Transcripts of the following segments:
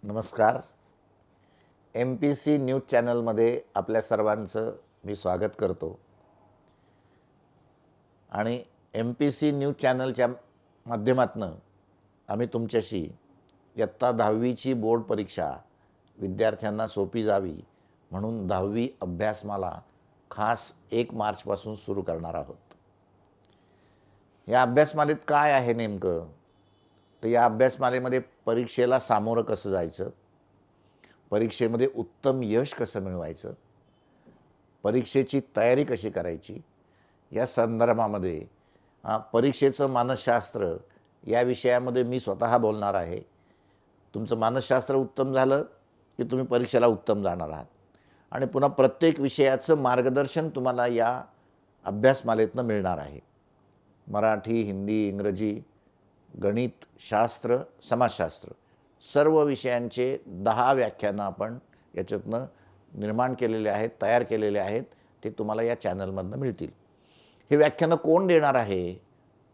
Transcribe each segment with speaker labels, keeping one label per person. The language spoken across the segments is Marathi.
Speaker 1: नमस्कार. MPC न्यूज चॅनलमध्ये आपल्या सर्वांचं मी स्वागत करतो आणि MPC न्यूज चॅनलच्या माध्यमातून आम्ही तुमच्याशी इयत्ता 10वीची बोर्ड परीक्षा विद्यार्थ्यांना सोपी जावी म्हणून 10वी अभ्यासमाला खास 1 मार्चपासून सुरू करणार आहोत. या अभ्यासमालेत काय आहे नेमकं? तर या अभ्यासमालेमध्ये परीक्षेला सामोरं कसं जायचं, परीक्षेमध्ये उत्तम यश कसं मिळवायचं, परीक्षेची तयारी कशी करायची, या संदर्भामध्ये परीक्षेचं मानसशास्त्र या विषयामध्ये मी स्वतः बोलणार आहे. तुमचं मानसशास्त्र उत्तम झालं की तुम्ही परीक्षेला उत्तम जाणार आहात आणि पुन्हा प्रत्येक विषयाचं मार्गदर्शन तुम्हाला या अभ्यासमालेतनं मिळणार आहे. मराठी, हिंदी, इंग्रजी, गणित, शास्त्र, समाजशास्त्र सर्व विषयांचे 10 व्याख्यानं आपण याच्यातनं निर्माण केलेले आहेत, तयार केलेले आहेत. ते तुम्हाला या चॅनलमधनं मिळतील. हे व्याख्यानं कोण देणार आहे?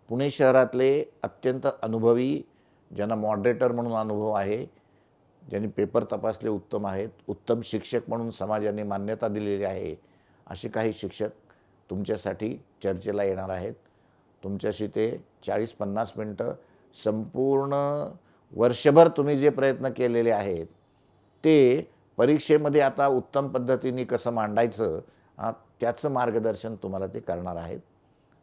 Speaker 1: पुणे शहरातले अत्यंत अनुभवी, ज्यांना मॉडरेटर म्हणून अनुभव आहे, ज्यांनी पेपर तपासले उत्तम आहेत, उत्तम शिक्षक म्हणून समाजाने मान्यता दिलेली आहे, असे काही शिक्षक तुमच्यासाठी चर्चेला येणार आहेत. तुमच्याशी ते 40-50 मिनटं संपूर्ण वर्षभर तुम्ही जे प्रयत्न केलेले आहेत ते परीक्षेमध्ये आता उत्तम पद्धतीने कसं मांडायचं त्याचं मार्गदर्शन तुम्हाला ते करणार आहेत.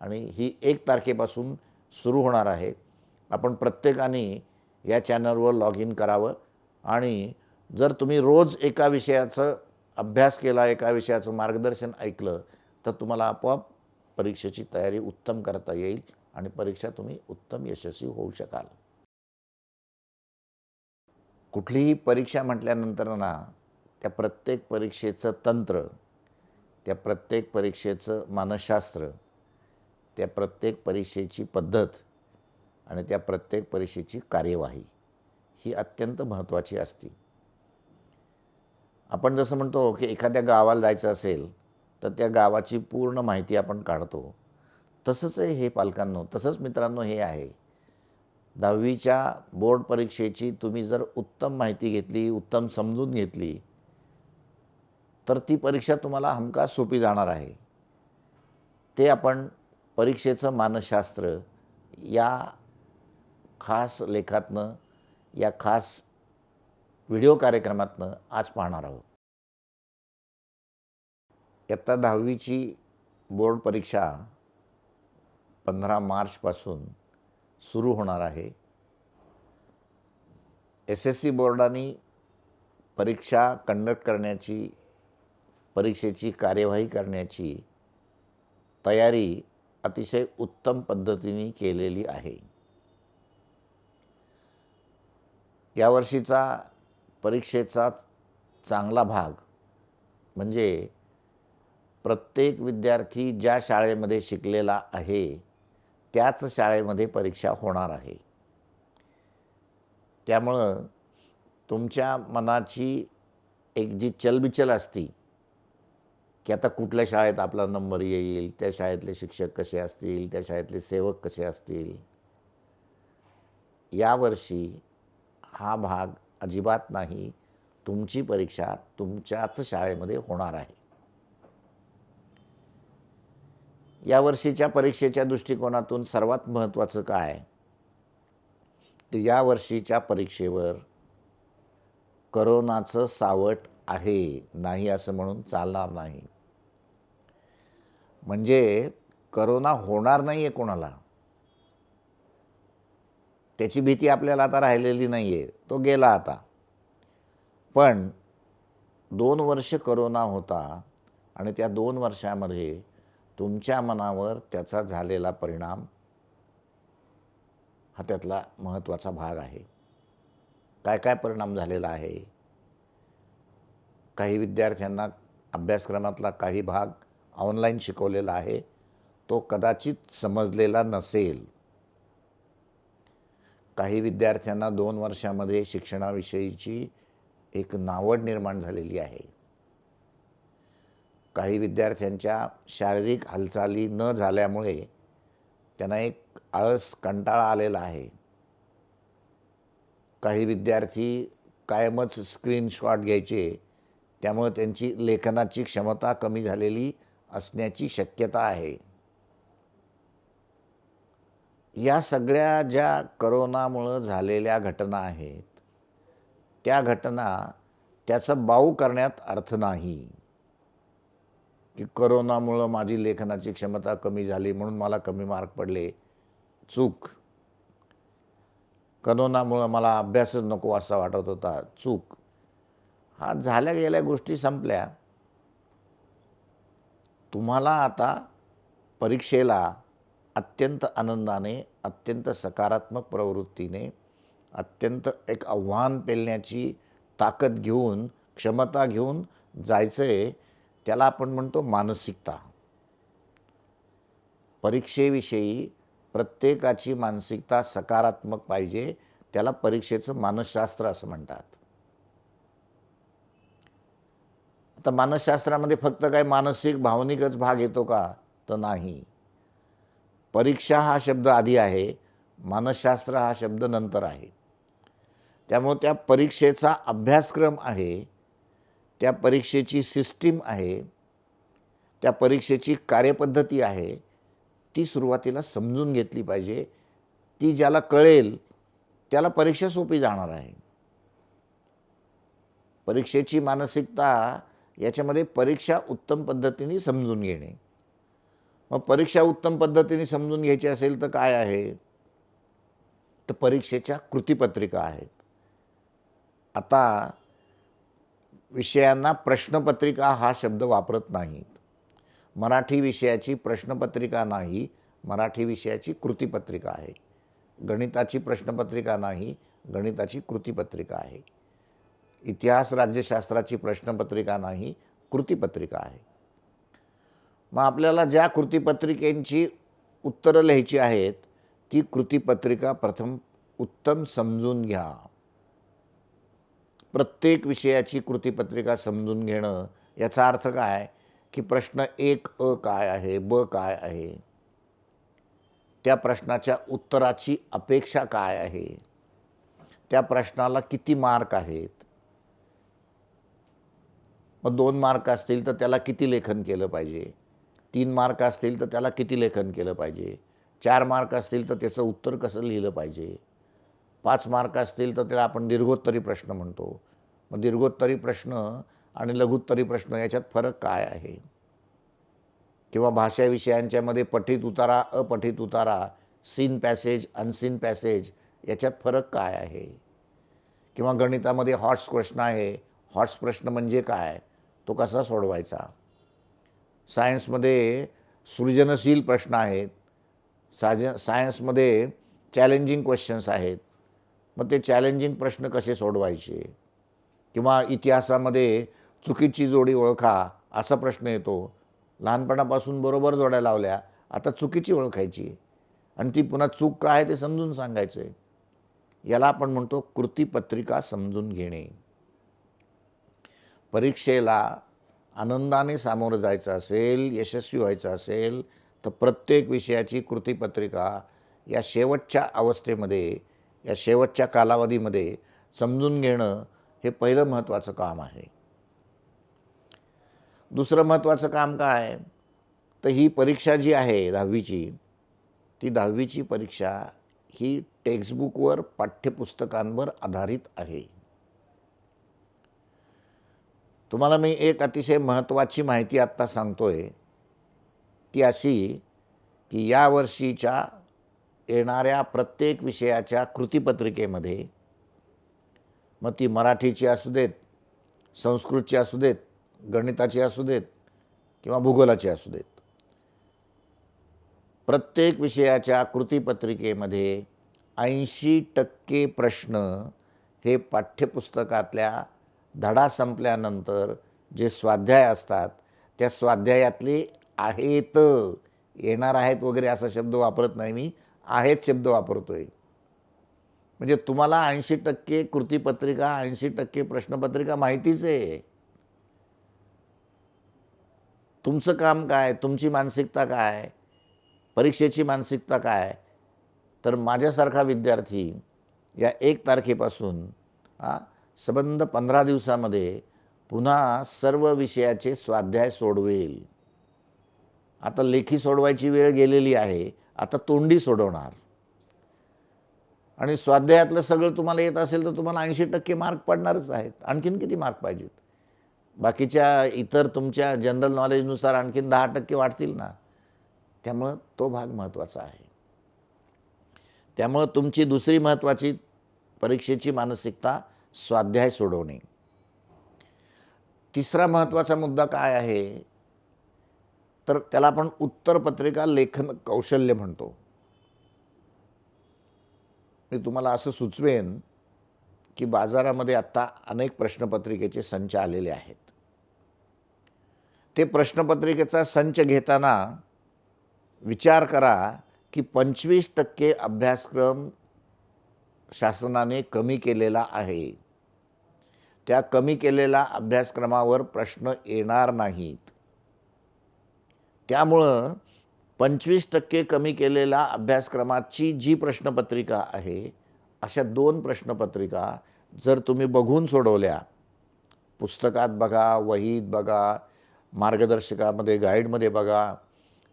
Speaker 1: आणि ही 1 तारखेपासून सुरू होणार आहे. आपण प्रत्येकाने या चॅनलवर लॉग इन करावं आणि जर तुम्ही रोज एका विषयाचा अभ्यास केला, एका विषयाचं मार्गदर्शन ऐकलं तर तुम्हाला आपोआप परीक्षेची तयारी उत्तम करता येईल आणि परीक्षा तुम्ही उत्तम यशस्वी होऊ शकाल. कुठलीही परीक्षा म्हटल्यानंतर ना त्या प्रत्येक परीक्षेचं तंत्र, त्या प्रत्येक परीक्षेचं मानसशास्त्र, त्या प्रत्येक परीक्षेची पद्धत आणि त्या प्रत्येक परीक्षेची कार्यवाही ही अत्यंत महत्त्वाची असते. आपण जसं म्हणतो की एखाद्या गावाला जायचं असेल तर त्या गावाची पूर्ण माहिती आपण काढतो. तसंच हे पालकांनो, तसंच मित्रांनो हे आहे. 10वीच्या बोर्ड परीक्षेची तुम्ही जर उत्तम माहिती घेतली, उत्तम समजून घेतली तर ती परीक्षा तुम्हाला हमखास सोपी जाणार आहे. ते आपण परीक्षेचं मानसशास्त्र या खास लेखातनं, या खास व्हिडिओ कार्यक्रमातनं आज पाहणार आहोत. इयत्ता 10वीची बोर्ड परीक्षा 15 मार्चपासून सुरू होणार आहे. SSC बोर्डाने परीक्षा कंडक्ट करण्याची, परीक्षेची कार्यवाही करण्याची तयारी अतिशय उत्तम पद्धतीने केलेली आहे. यावर्षीचा परीक्षेचा चांगला भाग म्हणजे प्रत्येक विद्यार्थी ज्या शाळेमध्ये शिकलेला आहे त्याच शाळेमध्ये परीक्षा होणार आहे. त्यामुळं तुमच्या मनाची एक जी चलबिचल असती की आता कुठल्या शाळेत आपला नंबर येईल, त्या शाळेतले शिक्षक कसे असतील, त्या शाळेतले सेवक कसे असतील, यावर्षी हा भाग अजिबात नाही. तुमची परीक्षा तुमच्याच शाळेमध्ये होणार आहे. यावर्षीच्या परीक्षेच्या दृष्टिकोनातून सर्वात महत्त्वाचं काय, तर यावर्षीच्या परीक्षेवर करोनाचं सावट आहे, नाही असं म्हणून चालणार नाही. म्हणजे करोना होणार नाही आहे कोणाला, त्याची भीती आपल्याला आता राहिलेली नाही आहे, तो गेला आता. पण 2 वर्ष करोना होता आणि त्या 2 वर्षामध्ये तुमच्या मनावर त्याचा झालेला परिणाम हा त्यातला महत्त्वाचा भाग आहे. काय काय परिणाम झालेला आहे? काही विद्यार्थ्यांना अभ्यासक्रमातला काही भाग ऑनलाईन शिकवलेला आहे, तो कदाचित समजलेला नसेल. काही विद्यार्थ्यांना 2 वर्षामध्ये शिक्षणाविषयीची एक नावड निर्माण झालेली आहे. काही विद्यार्थ्यांच्या शारीरिक हालचाली न झाल्यामुळे त्यांना एक आळस, कंटाळा आलेला आहे. काही विद्यार्थी कायमच स्क्रीनशॉट घ्यायचे, त्यामुळे त्यांची लेखनाची क्षमता कमी झालेली असण्याची शक्यता आहे. या सगळ्या ज्या करोनामुळं झालेल्या घटना आहेत, त्या घटना त्याचा बाऊ करण्यात अर्थ नाही, की करोनामुळं माझी लेखनाची क्षमता कमी झाली म्हणून मला कमी मार्क पडले. चूक. करोनामुळं मला अभ्यासच नको असा वाटत होता. चूक. हा झाल्या गेल्या गोष्टी संपल्या. तुम्हाला आता परीक्षेला अत्यंत आनंदाने, अत्यंत सकारात्मक प्रवृत्तीने, अत्यंत एक आव्हान पेलण्याची ताकद घेऊन, क्षमता घेऊन जायचं आहे. त्याला आपण म्हणतो मानसिकता. परीक्षेविषयी प्रत्येकाची मानसिकता सकारात्मक पाहिजे. त्याला परीक्षेचं मानसशास्त्र असं म्हणतात. आता मानसशास्त्रामध्ये फक्त काय मानसिक भावनिकच भाग येतो का? तर नाही. परीक्षा हा शब्द आधी आहे, मानसशास्त्र हा शब्द नंतर आहे. त्यामुळे त्या परीक्षेचा अभ्यासक्रम आहे, त्या परीक्षेची सिस्टीम आहे, त्या परीक्षेची कार्यपद्धती आहे, ती सुरुवातीला समजून घेतली पाहिजे. ती ज्याला कळेल त्याला परीक्षा सोपी जाणार आहे. परीक्षेची मानसिकता याच्यामध्ये परीक्षा उत्तम पद्धतीने समजून घेणे. मग परीक्षा उत्तम पद्धतीने समजून घ्यायची असेल तर काय आहे? तर परीक्षेच्या कृतीपत्रिका आहेत. आता विषयांना प्रश्नपत्रिका हा शब्द वापरत नाहीत. मराठी विषयाची प्रश्नपत्रिका नाही, मराठी विषयाची कृतीपत्रिका आहे. गणिताची प्रश्नपत्रिका नाही, गणिताची कृतीपत्रिका आहे. इतिहास राज्यशास्त्राची प्रश्नपत्रिका नाही, कृतीपत्रिका आहे. मग आपल्याला ज्या कृतीपत्रिकेची उत्तरं लिहायची आहेत, ती कृतीपत्रिका प्रथम उत्तम समजून घ्या. प्रत्येक विषयाची कृतीपत्रिका समजून घेणं याचा अर्थ काय? की प्रश्न 1 अ काय आहे, ब काय आहे, त्या प्रश्नाच्या उत्तराची अपेक्षा काय आहे, त्या प्रश्नाला किती मार्क आहेत. मग 2 मार्क असतील तर त्याला किती लेखन केलं पाहिजे, 3 मार्क असतील तर त्याला किती लेखन केलं पाहिजे, 4 मार्क असतील तर त्याचं उत्तर कसं लिहिलं पाहिजे, 5 मार्क असतील तर त्याला आपण दीर्घोत्तरी प्रश्न म्हणतो. मग दीर्घोत्तरी प्रश्न आणि लघुत्तरी प्रश्न याच्यात फरक काय आहे? किंवा भाषा विषयांच्यामध्ये पठित उतारा, अपठित उतारा, सीन पॅसेज, अनसीन पॅसेज याच्यात फरक काय आहे? किंवा गणितामध्ये हॉट्स प्रश्न आहे, हॉट्स प्रश्न म्हणजे काय, तो कसा सोडवायचा? सायन्समध्ये सृजनशील प्रश्न आहेत, सायन्समध्ये चॅलेंजिंग क्वेश्चन्स आहेत, मग ते चॅलेंजिंग प्रश्न कसे सोडवायचे? किंवा इतिहासामध्ये चुकीची जोडी ओळखा असा प्रश्न येतो. लहानपणापासून बरोबर जोड्या लावल्या, आता चुकीची ओळखायची आणि ती पुन्हा चूक काय आहे ते समजून सांगायचं आहे. याला आपण म्हणतो कृतीपत्रिका समजून घेणे. परीक्षेला आनंदाने सामोरं जायचं असेल, यशस्वी व्हायचं असेल तर प्रत्येक विषयाची कृतीपत्रिका या शेवटच्या अवस्थेमध्ये, या शेवटच्या कालावधीमध्ये समजून घेणं हे पहिलं महत्त्वाचं काम आहे. दुसरं महत्त्वाचं काम काय? तर ही परीक्षा जी आहे 10वीची, ती 10वीची परीक्षा ही टेक्स्टबुकवर, पाठ्यपुस्तकांवर आधारित आहे. तुम्हाला मी एक अतिशय महत्त्वाची माहिती आत्ता सांगतोय, ती अशी की या वर्षीच्या येणाऱ्या प्रत्येक विषयाच्या कृतीपत्रिकेमध्ये, मग ती मराठीची असू देत, संस्कृतची असू देत, गणिताची असू देत किंवा भूगोलाची असू देत, प्रत्येक विषयाच्या कृतीपत्रिकेमध्ये 80% प्रश्न हे पाठ्यपुस्तकातल्या धडा संपल्यानंतर जे स्वाध्याय असतात त्या स्वाध्यायातले आहेत, येणार आहेत वगैरे असा शब्द वापरत नाही मी, आहेत शब्द वापरतोय. म्हणजे तुम्हाला 80% कृतीपत्रिका, 80% प्रश्नपत्रिका माहितीच आहे. तुमचं काम काय, तुमची मानसिकता काय, परीक्षेची मानसिकता काय? तर माझ्यासारखा विद्यार्थी या 1 तारखेपासून संबंध 15 दिवसामध्ये पुन्हा सर्व विषयाचे स्वाध्याय सोडवेल. आता लेखी सोडवायची वेळ गेलेली आहे, आता तोंडी सोडवणार. आणि स्वाध्यायातलं सगळं तुम्हाला येत असेल तर तुम्हाला 80% मार्क पडणारच आहेत. आणखीन किती मार्क पाहिजेत? बाकीच्या इतर तुमच्या जनरल नॉलेजनुसार आणखीन 10% वाढतील ना. त्यामुळं तो भाग महत्त्वाचा आहे. त्यामुळं तुमची दुसरी महत्त्वाची परीक्षेची मानसिकता स्वाध्याय सोडवणे. तिसरा महत्त्वाचा मुद्दा काय आहे, तर त्याला आपण उत्तरपत्रिका लेखन कौशल्य म्हणतो. मी तुम्हाला असं सुचवेन की बाजारामध्ये आत्ता अनेक प्रश्नपत्रिकेचे संच आलेले आहेत. ते प्रश्नपत्रिकेचा संच घेताना विचार करा की 25% अभ्यासक्रम शासनाने कमी केलेला आहे. त्या कमी केलेल्या अभ्यासक्रमावर प्रश्न येणार नाहीत. त्यामुळं 25% कमी केलेल्या अभ्यासक्रमाची जी प्रश्नपत्रिका आहे, अशा 2 प्रश्नपत्रिका जर तुम्ही बघून सोडवल्या, पुस्तकात बघा, वहीत बघा, मार्गदर्शकामध्ये गाईडमध्ये बघा,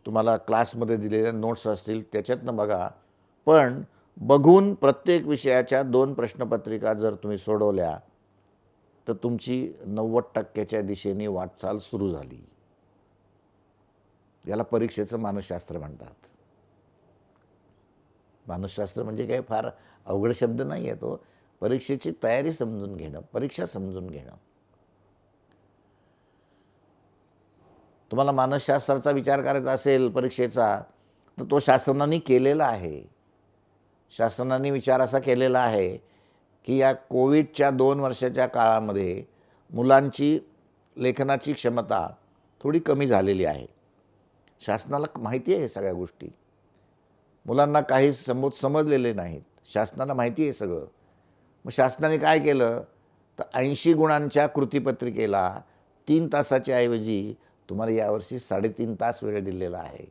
Speaker 1: तुम्हाला क्लासमध्ये दिलेल्या नोट्स असतील त्याच्यातनं बघा, पण बघून प्रत्येक विषयाच्या 2 प्रश्नपत्रिका जर तुम्ही सोडवल्या तर तुमची 90%च्या दिशेने वाटचाल सुरू झाली. याला परीक्षेचं मानसशास्त्र म्हणतात. मानसशास्त्र म्हणजे काही फार अवघड शब्द नाही आहे तो. परीक्षेची तयारी समजून घेणं, परीक्षा समजून घेणं. तुम्हाला मानसशास्त्राचा विचार करायचा असेल परीक्षेचा, तर तो शासनाने केलेला आहे. शासनाने विचार असा केलेला आहे की या कोविडच्या 2 वर्षाच्या काळामध्ये मुलांची लेखनाची क्षमता थोडी कमी झालेली आहे. शासनाला माहिती आहे हे सगळ्या गोष्टी. मुलांना काही समजलेले नाहीत. शासनाला माहिती आहे सगळं. मग शासनाने काय केलं, तर 80 गुणांच्या कृतीपत्रिकेला 3 तासाच्या ऐवजी तुम्हाला यावर्षी 3.5 तास वेळ दिलेला आहे.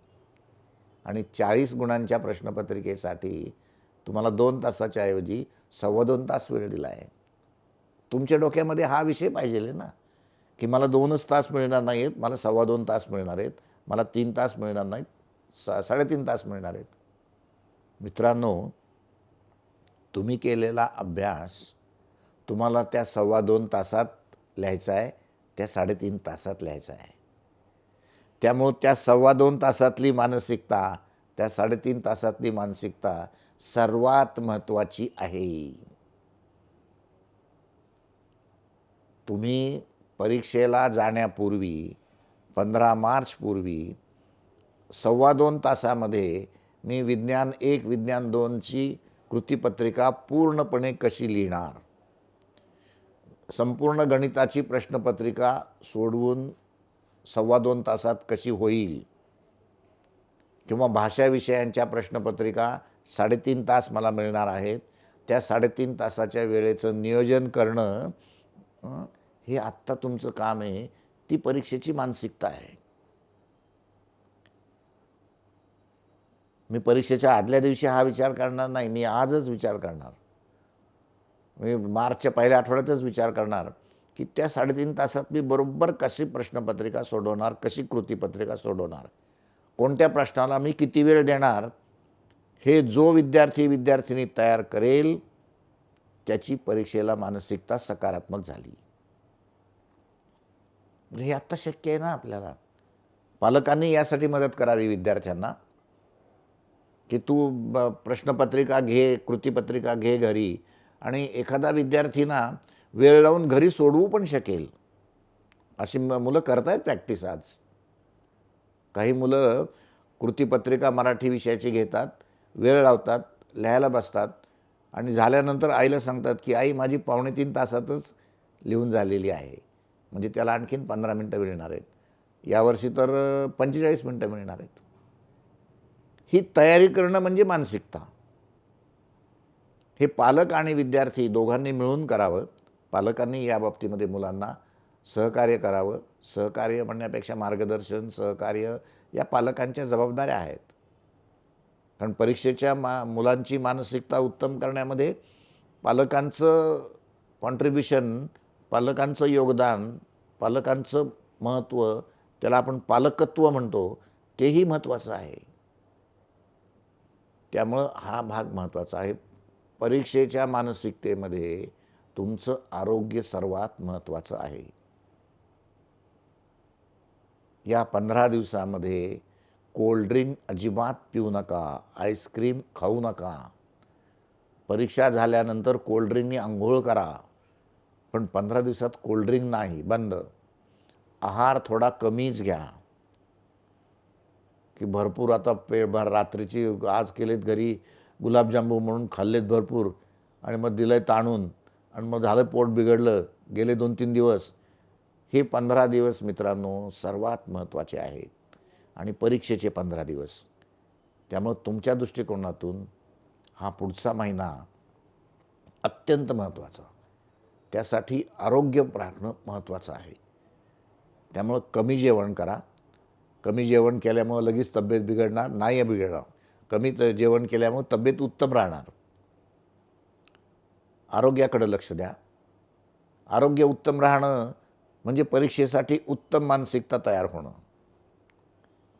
Speaker 1: आणि 40 गुणांच्या प्रश्नपत्रिकेसाठी तुम्हाला 2 तासाच्या ऐवजी 2.25 तास वेळ दिला आहे. तुमच्या डोक्यामध्ये हा विषय पाहिजे ना, की मला 2च तास मिळणार नाहीत, मला 2.25 तास मिळणार आहेत, मला 3 तास मिळणार नाहीत, 3.5 तास मिळणार आहेत. मित्रांनो, तुम्ही केलेला अभ्यास तुम्हाला त्या 2.25 तासात लिहायचा आहे, त्या 3.5 तासात लिहायचा आहे. त्यामुळे त्या 2.25 तासातली मानसिकता, त्या 3.5 तासातली मानसिकता सर्वात महत्त्वाची आहे. तुम्ही परीक्षेला जाण्यापूर्वी 15 मार्च पूर्वी 2.25 तासामध्ये मी विज्ञान 1, विज्ञान 2ची कृतीपत्रिका पूर्णपणे कशी लिहिणार, संपूर्ण गणिताची प्रश्नपत्रिका सोडवून 2.25 तासात कशी होईल, किंवा भाषा विषयांच्या प्रश्नपत्रिका 3.5 तास मला मिळणार आहेत, त्या 3.5 तासाच्या वेळेचं नियोजन करणं हे आत्ता तुमचं काम आहे. ती परीक्षेची मानसिकता आहे. मी परीक्षेच्या आदल्या दिवशी हा विचार करणार नाही, मी आजच विचार करणार. मी मार्चच्या पहिल्या आठवड्यातच विचार करणार की त्या 3.5 तासात मी बरोबर कशी प्रश्नपत्रिका सोडवणार, कशी कृतीपत्रिका सोडवणार, कोणत्या प्रश्नाला मी किती वेळ देणार, हे जो विद्यार्थिनी तयार करेल त्याची परीक्षेला मानसिकता सकारात्मक झाली. हे आत्ता शक्य आहे ना आपल्याला. पालकांनी यासाठी मदत करावी विद्यार्थ्यांना की तू प्रश्नपत्रिका घे, कृतीपत्रिका घे घरी, आणि एखादा विद्यार्थी ना वेळ लावून घरी सोडवू पण शकेल. अशी मुलं करतायत प्रॅक्टिस आज. काही मुलं कृतीपत्रिका मराठी विषयाची घेतात, वेळ लावतात, लिहायला बसतात, आणि झाल्यानंतर आईला सांगतात की आई माझी 2.25 तासातच लिहून झालेली आहे. म्हणजे त्याला आणखीन 15 मिनटं मिळणार आहेत. यावर्षी तर 45 मिनटं मिळणार आहेत. ही तयारी करणं म्हणजे मानसिकता. हे पालक आणि विद्यार्थी दोघांनी मिळून करावं. पालकांनी या बाबतीमध्ये मुलांना सहकार्य करावं. सहकार्य म्हणण्यापेक्षा मार्गदर्शन, सहकार्य या पालकांच्या जबाबदाऱ्या आहेत. कारण परीक्षेच्या मुलांची मानसिकता उत्तम करण्यामध्ये पालकांचं कॉन्ट्रिब्युशन, पालकांचं योगदान, पालकांचं महत्त्व, त्याला आपण पालकत्व म्हणतो, तेही महत्त्वाचं आहे. त्यामुळं हा भाग महत्त्वाचा आहे. परीक्षेच्या मानसिकतेमध्ये तुमचं आरोग्य सर्वात महत्त्वाचं आहे. या 15 दिवसामध्ये कोल्ड्रिंक अजिबात पिऊ नका, आईस्क्रीम खाऊ नका. परीक्षा झाल्यानंतर कोल्ड्रिंकनी अंघोळ करा, पण 15 दिवसात कोल्ड्रिंक नाही, बंद. आहार थोडा कमीच घ्या. की भरपूर आता रात्रीची आज केलेत घरी गुलाबजांबू म्हणून खाल्लेत भरपूर आणि मग दिलंय ताणून आणि मग झालं पोट बिघडलं, गेले 2-3 दिवस. हे 15 दिवस मित्रांनो सर्वात महत्त्वाचे आहेत आणि परीक्षेचे 15 दिवस. त्यामुळे तुमच्या दृष्टिकोनातून हा पुढचा महिना अत्यंत महत्त्वाचा. त्यासाठी आरोग्य राखणं महत्त्वाचं आहे. त्यामुळं कमी जेवण करा. कमी जेवण केल्यामुळं लगेच तब्येत बिघडणार नाही, बिघडणार. कमी जेवण केल्यामुळं तब्येत उत्तम राहणार. आरोग्याकडे लक्ष द्या. आरोग्य उत्तम राहणं म्हणजे परीक्षेसाठी उत्तम मानसिकता तयार होणं.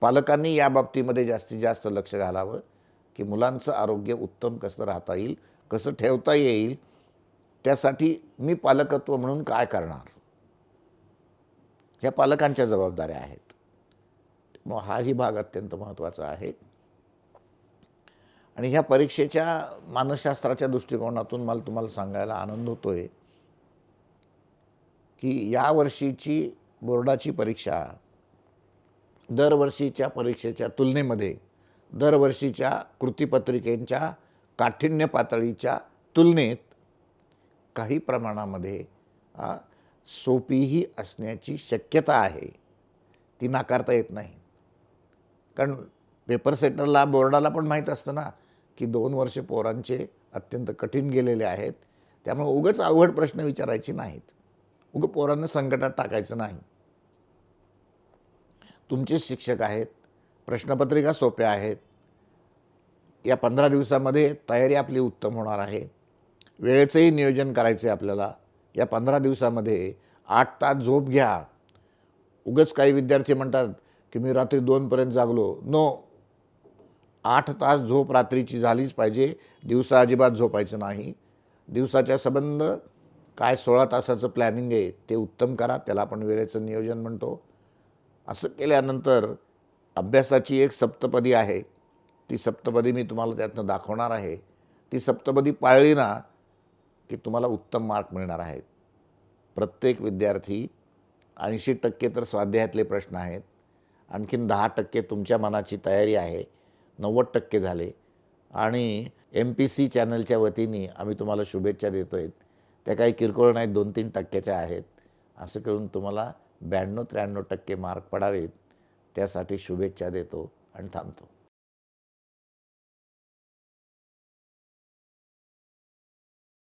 Speaker 1: पालकांनी या बाबतीमध्ये जास्तीत जास्त लक्ष घालावं की मुलांचं आरोग्य उत्तम कसं राहता येईल, कसं ठेवता येईल. त्यासाठी मी पालकत्व म्हणून काय करणार, ह्या पालकांच्या जबाबदाऱ्या आहेत. मग हाही भाग अत्यंत महत्त्वाचा आहे. आणि ह्या परीक्षेच्या मानसशास्त्राच्या दृष्टिकोनातून मला तुम्हाला सांगायला आनंद होतोय की यावर्षीची बोर्डाची परीक्षा दरवर्षीच्या परीक्षेच्या तुलनेमध्ये, दरवर्षीच्या कृतीपत्रिकेच्या काठिण्य पातळीच्या तुलनेत काही प्रमाणामध्ये सोपीही असण्याची शक्यता आहे. ती नाकारता येत नाही. कारण पेपर सेटरला, बोर्डाला पण माहीत असतं ना की 2 वर्ष पोरांचे अत्यंत कठीण गेलेले आहेत. त्यामुळे उगाच अवघड प्रश्न विचारायचे नाहीत, उगाच पोरांना संकटात टाकायचं नाही. तुमचे शिक्षक आहेत, प्रश्नपत्रिका सोप्या आहेत. या 15 दिवसामध्ये तयारी आपली उत्तम होणार आहे. वेळेचंही नियोजन करायचं आहे आपल्याला. या 15 दिवसामध्ये 8 तास झोप घ्या. उगाच काही विद्यार्थी म्हणतात की मी रात्री 2पर्यंत जागलो. नो, 8 तास झोप रात्रीची झालीच पाहिजे. दिवसा अजिबात झोपायचं नाही. दिवसाच्या संबंध काय 16 तासाचं प्लॅनिंग आहे ते उत्तम करा. त्याला आपण वेळेचं नियोजन म्हणतो. असं केल्यानंतर अभ्यासाची एक सप्तपदी आहे. ती सप्तपदी मी तुम्हाला त्यातनं दाखवणार आहे. ती सप्तपदी पाळली ना की तुम्हाला उत्तम मार्क मिळणार आहेत. प्रत्येक विद्यार्थी 80% तर स्वाध्यायातले प्रश्न आहेत. आणखीन 10% तुमच्या मनाची तयारी आहे. 90% झाले. आणि MPC चॅनलच्या वतीने आम्ही तुम्हाला शुभेच्छा देतो आहेत. त्या काही किरकोळ नाहीत, 2-3% आहेत. असं करून तुम्हाला 92-93% मार्क पडावेत त्यासाठी शुभेच्छा देतो आणि थांबतो.